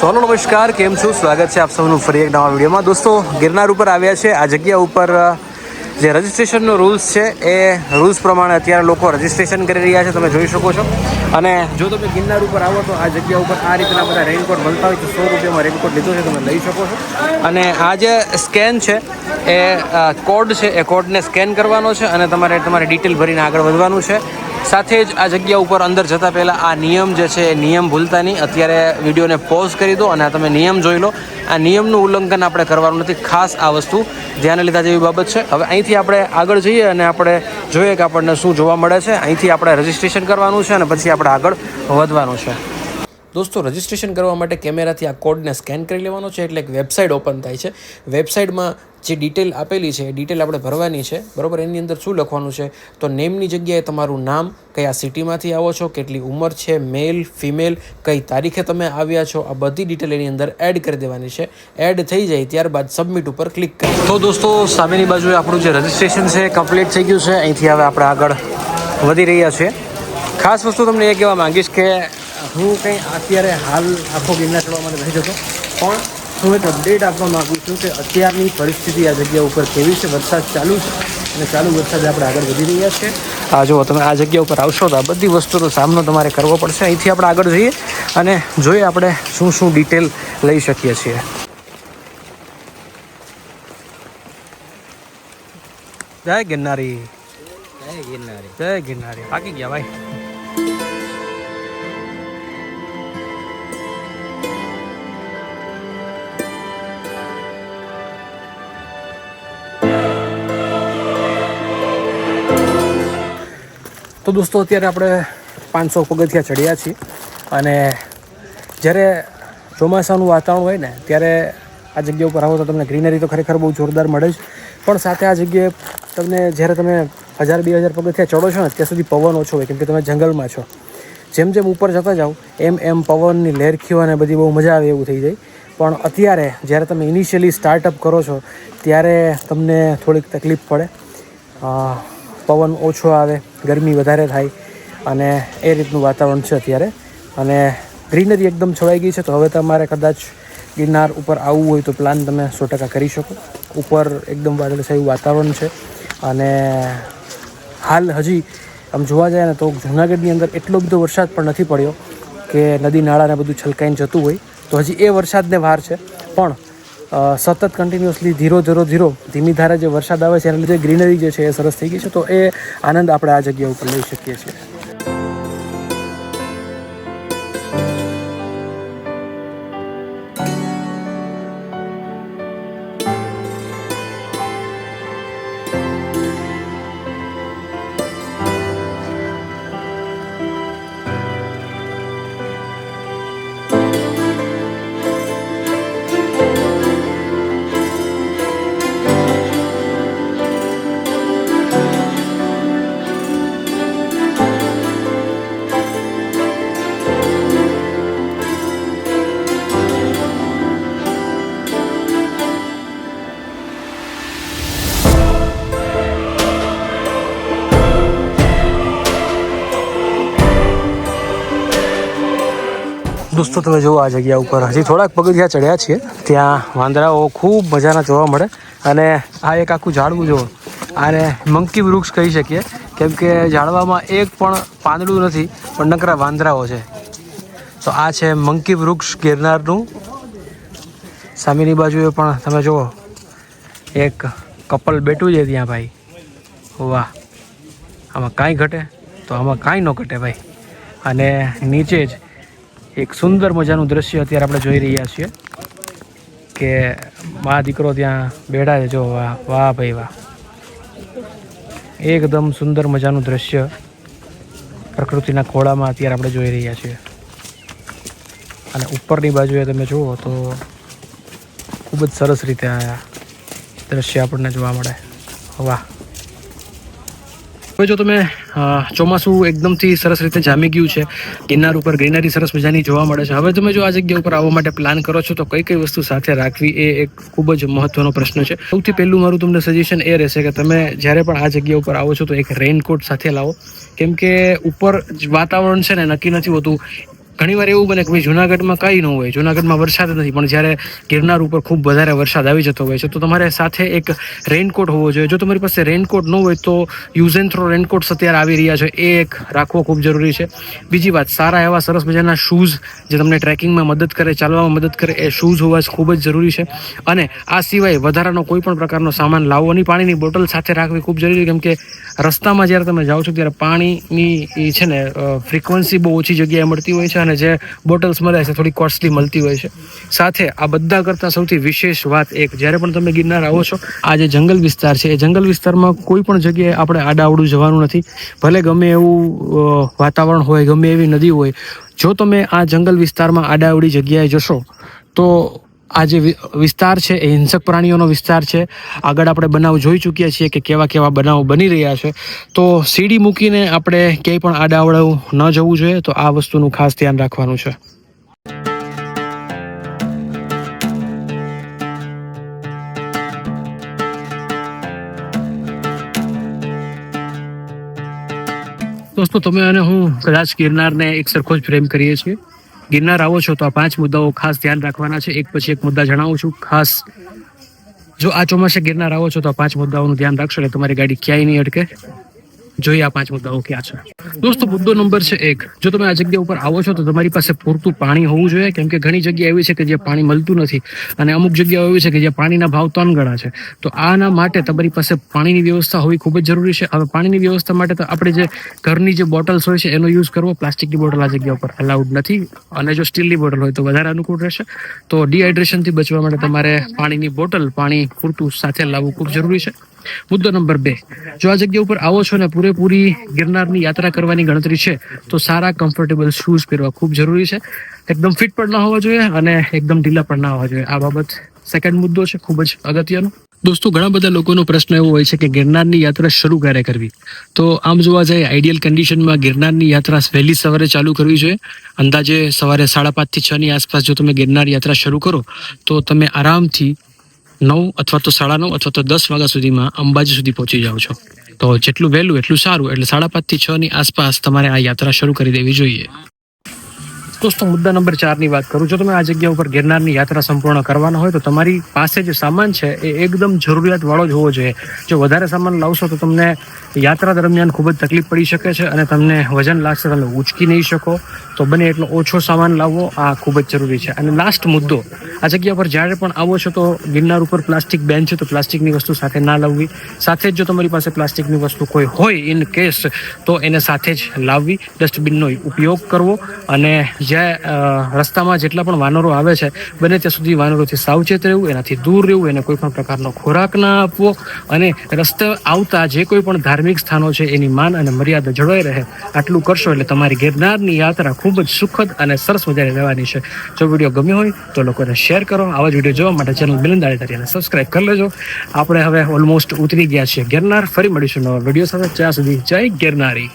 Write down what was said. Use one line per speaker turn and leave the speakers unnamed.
સોનો નમસ્કાર, કેમ છો? સ્વાગત છે આપ સૌનું ફરી એક નવા વિડીયોમાં. દોસ્તો, ગિરનાર ઉપર આવ્યા છે. આ જગ્યા ઉપર જે રજિસ્ટ્રેશનનો રૂલ્સ છે એ રૂલ્સ પ્રમાણે અત્યારે લોકો રજિસ્ટ્રેશન કરી રહ્યા છે, તમે જોઈ શકો છો. અને જો તમે ગિરનાર ઉપર આવો તો આ જગ્યા ઉપર આ રીતના બધા રેનકોટ મળતા હોય તો 100 રૂપિયામાં રેનકોટ લીધો છે, તમે લઈ શકો છો. અને આ જે સ્કેન છે એ કોડ છે, એ કોડને સ્કેન કરવાનો છે અને તમારી ડિટેલ ભરીને આગળ વધવાનું છે. સાથે જ આ જગ્યા ઉપર અંદર જતાં પહેલાં આ નિયમ જે છે એ નિયમ ભૂલતા નહીં. અત્યારે વિડીયોને પોઝ કરી દો અને તમે નિયમ જોઈ લો. આ નિયમનું ઉલ્લંઘન આપણે કરવાનું નથી, ખાસ આ વસ્તુ ધ્યાને લીધા જેવી બાબત છે. હવે અહીંથી આપણે આગળ જઈએ અને આપણે જોઈએ કે આપણને શું જોવા મળે છે. અહીંથી આપણે રજિસ્ટ્રેશન કરવાનું છે અને પછી આપણે આગળ વધવાનું છે. દોસ્તો, રજિસ્ટ્રેશન કરવા માટે કેમેરાથી આ કોડને સ્કેન કરી લેવાનો છે, એટલે એક વેબસાઇટ ઓપન થાય છે. વેબસાઇટમાં જે ડિટેલ આપેલી છે એ ડિટેલ આપણે ભરવાની છે, બરાબર. એની અંદર શું લખવાનું છે તો નેમની જગ્યાએ તમારું નામ, કયા સિટીમાંથી આવો છો, કેટલી ઉંમર છે, મેલ ફિમેલ, કઈ તારીખે તમે આવ્યા છો, આ બધી ડિટેલ એની અંદર એડ કરી દેવાની છે. એડ થઈ જાય ત્યારબાદ સબમિટ ઉપર ક્લિક કરી. તો દોસ્તો, સામેની બાજુએ આપણું જે રજિસ્ટ્રેશન છે કમ્પ્લીટ થઈ ગયું છે. અહીંથી હવે આપણે આગળ વધી રહ્યા છીએ. ખાસ વસ્તુ તમને એ કહેવા માંગીશ કે હું કંઈ અત્યારે હાલ આખો ગિરનાર ચડવા માટે નથી જતો, પણ હું એક અપડેટ આપવા માગું છું કે અત્યારની પરિસ્થિતિ આ જગ્યા ઉપર કેવી છે. વરસાદ ચાલુ છે અને ચાલુ વરસાદે આપણે આગળ વધી રહ્યા છીએ. આ જો તમે આ જગ્યા ઉપર આવશો તો આ બધી વસ્તુનો સામનો તમારે કરવો પડશે. અહીંથી આપણે આગળ જઈએ અને જોઈએ આપણે શું શું ડિટેલ લઈ શકીએ છીએ. જય ગિરનારી,
જય ગિરનારી,
જય ગિરનારી. થાકી ગયા ભાઈ. તો દોસ્તો, અત્યારે આપણે 500 પગથિયા ચડ્યા છીએ અને જ્યારે ચોમાસાનું વાતાવરણ હોય ને ત્યારે આ જગ્યા ઉપર આવો તો તમને ગ્રીનરી તો ખરેખર બહુ જોરદાર મળે જ, પણ સાથે આ જગ્યાએ તમને જ્યારે તમે 1000-2000 પગથિયા ચડો છો ને ત્યાં સુધી પવન ઓછો હોય, કેમ કે તમે જંગલમાં છો. જેમ જેમ ઉપર જતા જાઓ એમ પવનની લહેરખીઓ અને બધી બહુ મજા આવે એવું થઈ જાય. પણ અત્યારે જ્યારે તમે ઇનિશિયલી સ્ટાર્ટઅપ કરો છો ત્યારે તમને થોડીક તકલીફ પડે. પવન ઓછો આવે, ગરમી વધારે થાય અને એ રીતનું વાતાવરણ છે અત્યારે. અને ગ્રીનરી એકદમ છવાઈ ગઈ છે. તો હવે તમારે કદાચ ગિરનાર ઉપર આવવું હોય તો પ્લાન તમે 100% કરી શકો. ઉપર એકદમ વાદળછાયું વાતાવરણ છે અને હાલ હજી આમ જોવા જાય ને તો જૂનાગઢની અંદર એટલો બધો વરસાદ પણ નથી પડ્યો કે નદી નાળાને બધું છલકાઈને જતું હોય. તો હજી એ વરસાદને વાર છે, પણ સતત કન્ટિન્યુઅસલી ધીમી ધારે જે વરસાદ આવે છે એના લીધે ગ્રીનરી જે છે એ સરસ થઈ ગઈ છે. તો એ આનંદ આપણે આ જગ્યા ઉપર લઈ શકીએ છીએ. દોસ્તો, તમે જુઓ આ જગ્યા ઉપર હજી થોડાક પગથિયા ચડ્યા છીએ, ત્યાં વાંદરાઓ ખૂબ મજાના જોવા મળે. અને આ એક આખું ઝાડવું જુઓ, આને મંકી વૃક્ષ કહી શકીએ, કેમ કે ઝાડવામાં એક પણ પાંદડું નથી, પણ નકરા વાંદરાઓ છે. તો આ છે મંકી વૃક્ષ ગિરનારનું. સામેની બાજુએ પણ તમે જુઓ એક કપલ બેઠું છે ત્યાં ભાઈ. વાહ, આમાં કાંઈ ઘટે તો આમાં કાંઈ ન ઘટે ભાઈ. અને નીચે જ એક સુંદર મજાનું દ્રશ્ય અત્યારે આપણે જોઈ રહ્યા છીએ કે મા દીકરો ત્યાં બેઠા છે. જો વાહ વાહ ભાઈ વાહ, એકદમ સુંદર મજાનું દ્રશ્ય પ્રકૃતિના ખોળામાં અત્યારે આપણે જોઈ રહ્યા છીએ. અને ઉપરની બાજુએ તમે જુઓ તો ખૂબ જ સરસ રીતે આ દ્રશ્ય આપણને જોવા મળે. વાહ. હવે જો તમે ચોમાસું એકદમથી સરસ રીતે જામી ગયું છે, ગિરનાર ઉપર ગ્રીનરી સરસ મજાની જોવા મળે છે. હવે તમે જો આ જગ્યા ઉપર આવવા માટે પ્લાન કરો છો તો કઈ કઈ વસ્તુ સાથે રાખવી એ એક ખૂબ જ મહત્વનો પ્રશ્ન છે. સૌથી પહેલું મારું તમને સજેશન એ રહેશે કે તમે જ્યારે પણ આ જગ્યા ઉપર આવો છો તો એક રેઇનકોટ સાથે લાવો, કેમ કે ઉપર વાતાવરણ છે ને નક્કી નથી હોતું ઘણીવાર એવું બને કે ભાઈ જુનાગઢમાં કંઈ ન હોય, જુનાગઢમાં વરસાદ નથી, પણ જ્યારે ગિરનાર ઉપર ખૂબ વધારે વરસાદ આવી જતો હોય છે તો તમારે સાથે એક રેઇનકોટ હોવો જોઈએ. જો તમારી પાસે રેઇનકોટ ન હોય તો યુઝ એન્ડ થ્રો રેઇનકોટ્સ અત્યારે આવી રહ્યા છે, એ એક રાખવો ખૂબ જરૂરી છે. બીજી વાત, સારા એવા સરસ મજાના શૂઝ જે તમને ટ્રેકિંગમાં મદદ કરે, ચાલવામાં મદદ કરે, એ શૂઝ હોવા ખૂબ જ જરૂરી છે. અને આ સિવાય વધારાનો કોઈ પણ પ્રકારનો સામાન લાવવો નહીં. પાણીની બોટલ સાથે રાખવી ખૂબ જરૂરી, કેમ કે રસ્તામાં જ્યારે તમે જાઓ છો ત્યારે પાણીની છે ને ફ્રીક્વન્સી બહુ ઓછી જગ્યાએ મળતી હોય છે, અને જે બોટલ્સ મળે છે થોડી કોસ્ટલી મળતી હોય છે. સાથે આ બધા કરતાં સૌથી વિશેષ વાત એક, જ્યારે પણ તમે ગિરનાર આવો છો, આ જે જંગલ વિસ્તાર છે એ જંગલ વિસ્તારમાં કોઈ પણ જગ્યાએ આપણે આડાઅવડું જવાનું નથી. ભલે ગમે એવું વાતાવરણ હોય, ગમે એવી નદી હોય, જો તમે આ જંગલ વિસ્તારમાં આડાઅવડી જગ્યાએ જશો તો આ જે વિસ્તાર છે એ હિંસક પ્રાણીઓનો વિસ્તાર છે. આગળ આપણે બનાવ જોઈ ચૂક્યા છીએ કે કેવા કેવા બનાવો બની રહ્યા છે. તો સીડી મૂકીને આપણે ક્યાંય પણ આડાઅવડું ન જવું જોઈએ. તો આ વસ્તુનું ખાસ ધ્યાન રાખવાનું છે. દોસ્તો, તમે અને હું કદાચ ગિરનારને એક સરખો જ પ્રેમ કરીએ છીએ. ગિરનાર આવો છો તો આ 5 મુદ્દાઓ ખાસ ધ્યાન રાખવાના છે. એક પછી એક મુદ્દા જણાવું છું. ખાસ જો આ ચોમાસે ગિરનાર આવો છો તો આ 5 મુદ્દાઓનું ધ્યાન રાખશો એટલે તમારી ગાડી ક્યાંય નહીં અટકે. જોઈએ આ 5 મુદ્દાઓ ક્યાં છે. દોસ્તો, મુદ્દો નંબર છે 1. જો તમે આ જગ્યા ઉપર આવો છો તો તમારી પાસે પૂરતું પાણી હોવું જોઈએ, કેમ કે ઘણી જગ્યા એવી છે કે જ્યાં પાણી મળતું નથી, અને અમુક જગ્યાઓ એવી છે કે જ્યાં પાણીના ભાવ 3 ગણા છે. તો આના માટે તમારી પાસે પાણીની વ્યવસ્થા હોવી ખૂબ જ જરૂરી છે. હવે પાણીની વ્યવસ્થા માટે તો આપણે જે ઘરની જે બોટલ્સ હોય છે એનો યુઝ કરવો. પ્લાસ્ટિકની બોટલ આ જગ્યા ઉપર અલાઉડ નથી, અને જો સ્ટીલની બોટલ હોય તો વધારે અનુકૂળ રહેશે. તો ડિહાઇડ્રેશનથી બચવા માટે તમારે પાણીની બોટલ, પાણી પૂરતું સાથે લાવવું ખૂબ જરૂરી છે. મુદ્દો નંબર 2, જો આ જગ્યા ઉપર આવો છો ને પૂરેપૂરી ગિરનારની યાત્રા કરવાની ગણતરી છે તો સારા કમ્ફર્ટેબલ શૂઝ પહેરવા ખૂબ જરૂરી છે. એકદમ ફિટ પણ ના હોવા જોઈએ અને એકદમ ઢીલા પણ ના હોવા જોઈએ. આ બાબત સેકન્ડ મુદ્દો છે, ખૂબ જ અગત્યનો. દોસ્તો, ઘણા બધા લોકોનો પ્રશ્ન એવો હોય છે કે ગિરનારની યાત્રા શરૂ ક્યારે કરવી. તો આમ જોવા જાય, આઈડિયલ કન્ડિશનમાં ગિરનારની યાત્રા વહેલી સવારે ચાલુ કરવી જોઈએ. અંદાજે સવારે 5:30 થી 6 આસપાસ જો તમે ગિરનાર યાત્રા શરૂ કરો તો તમે આરામથી 9 અથવા તો 9:30 અથવા તો 10 વાગ્યા સુધીમાં અંબાજી સુધી પહોંચી જાઓ છો. તો જેટલું વહેલું એટલું સારું. એટલે 5:30 થી 6 આસપાસ તમારે આ યાત્રા શરૂ કરી દેવી જોઈએ. દોસ્તો, મુદ્દા નંબર 4 ની વાત કરું. જો તમે આ જગ્યા ઉપર ગિરનારની યાત્રા સંપૂર્ણ કરવાના હોય તો તમારી પાસે જે સામાન છે એ એકદમ જરૂરિયાત વાળો જ હોવો જોઈએ. જો વધારે સામાન લાવશો તો તમને યાત્રા દરમિયાન ખૂબ જ તકલીફ પડી શકે છે, અને તમને વજન લાગશે, તમે ઉંચકી નહીં શકો. તો બને એટલો ઓછો સામાન લાવવો, આ ખૂબ જ જરૂરી છે. અને લાસ્ટ મુદ્દો, આ જગ્યા પર જ્યારે પણ આવો છો તો ગિરનાર ઉપર પ્લાસ્ટિક બેન છે, તો પ્લાસ્ટિકની વસ્તુ સાથે ના લાવવી. સાથે જ જો તમારી પાસે પ્લાસ્ટિકની વસ્તુ કોઈ હોય ઇન કેસ, તો એને સાથે જ લાવવી. ડસ્ટબિનનો ઉપયોગ કરવો, અને જ્યાં રસ્તામાં જેટલા પણ વાનરો આવે છે બને ત્યાં સુધી વાનરોથી સાવચેત રહેવું, એનાથી દૂર રહેવું, એને કોઈ પણ પ્રકારનો ખોરાક ના આપવો, અને રસ્તે આવતા જે કોઈ પણ ધાર્મિક સ્થાનો છે એની માન અને મર્યાદા જળવાઈ રહે. આટલું કરશો એટલે તમારી ગિરનારની યાત્રા ખૂબ જ સુખદ અને સરસ મજાની રહેવાની છે. જો વિડીયો ગમ્યો હોય તો લોકોને શેર કરો. આવા જ વિડીયો જોવા માટે ચેનલ બિલંદાળી તરીકે સબસ્ક્રાઇબ કરી લેજો. આપણે હવે ઓલમોસ્ટ ઉતરી ગયા છીએ ગિરનાર. ફરી મળીશું નવા વિડીયો સાથે. ત્યાં સુધી જય ગિરનારી.